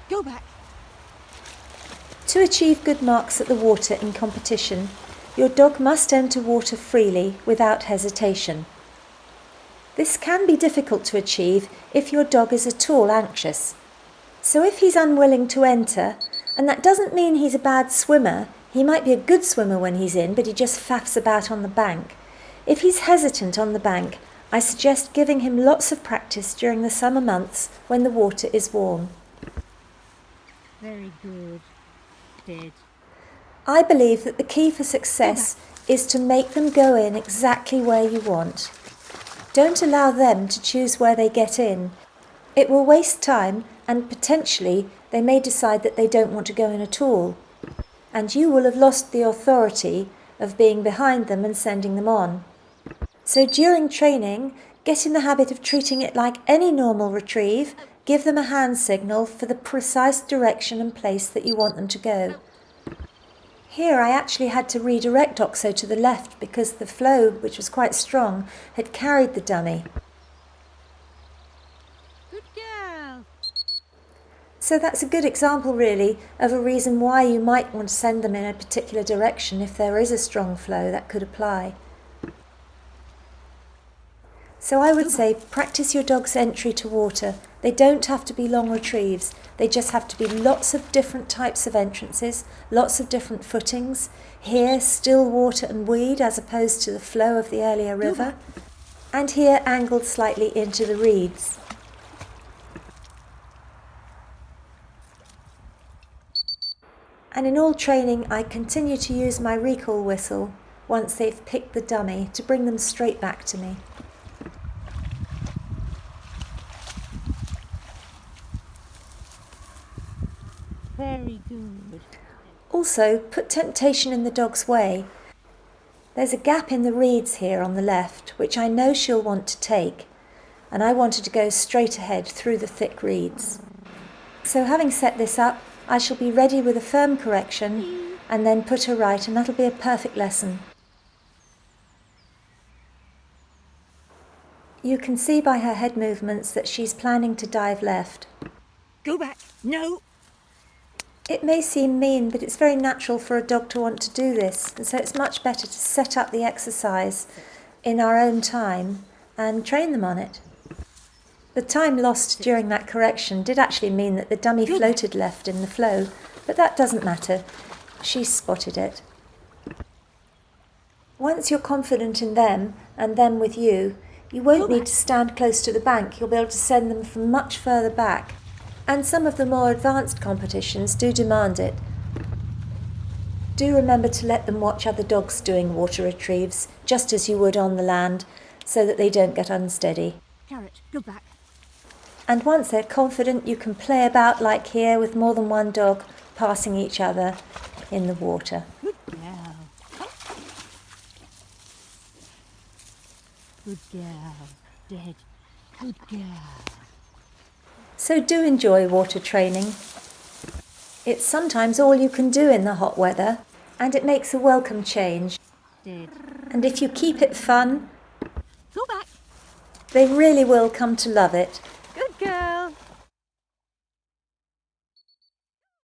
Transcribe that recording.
Go back. To achieve good marks at the water in competition, your dog must enter water freely without hesitation. This can be difficult to achieve if your dog is at all anxious. So if he's unwilling to enter, and that doesn't mean he's a bad swimmer, he might be a good swimmer when he's in, but he just faffs about on the bank. If he's hesitant on the bank, I suggest giving him lots of practice during the summer months when the water is warm. Very good. Dead. I believe that the key for success is to make them go in exactly where you want. Don't allow them to choose where they get in. It will waste time and potentially they may decide that they don't want to go in at all. And you will have lost the authority of being behind them and sending them on. So during training, get in the habit of treating it like any normal retrieve. Give them a hand signal for the precise direction and place that you want them to go. Here I actually had to redirect Oxo to the left because the flow, which was quite strong, had carried the dummy. Good girl. So that's a good example really of a reason why you might want to send them in a particular direction if there is a strong flow that could apply. So I would say practice your dog's entry to water. They don't have to be long retrieves. They just have to be lots of different types of entrances, lots of different footings. Here, still water and weed as opposed to the flow of the earlier river. And here, angled slightly into the reeds. And in all training, I continue to use my recall whistle once they've picked the dummy to bring them straight back to me. Very good. Also, put temptation in the dog's way. There's a gap in the reeds here on the left, which I know she'll want to take, and I wanted to go straight ahead through the thick reeds. So having set this up, I shall be ready with a firm correction and then put her right, and that'll be a perfect lesson. You can see by her head movements that she's planning to dive left. Go back. No. It may seem mean, but it's very natural for a dog to want to do this, and so it's much better to set up the exercise in our own time and train them on it. The time lost during that correction did actually mean that the dummy floated left in the flow, but that doesn't matter. She spotted it. Once you're confident in them and them with you, you won't need to stand close to the bank. You'll be able to send them from much further back. And some of the more advanced competitions do demand it. Do remember to let them watch other dogs doing water retrieves, just as you would on the land, so that they don't get unsteady. Carrot, go back. And once they're confident, you can play about like here with more than one dog passing each other in the water. Good girl. Good girl. Dead. Good girl. So do enjoy water training. It's sometimes all you can do in the hot weather, and it makes a welcome change. Dead. And if you keep it fun, Go back. they really will come to love it.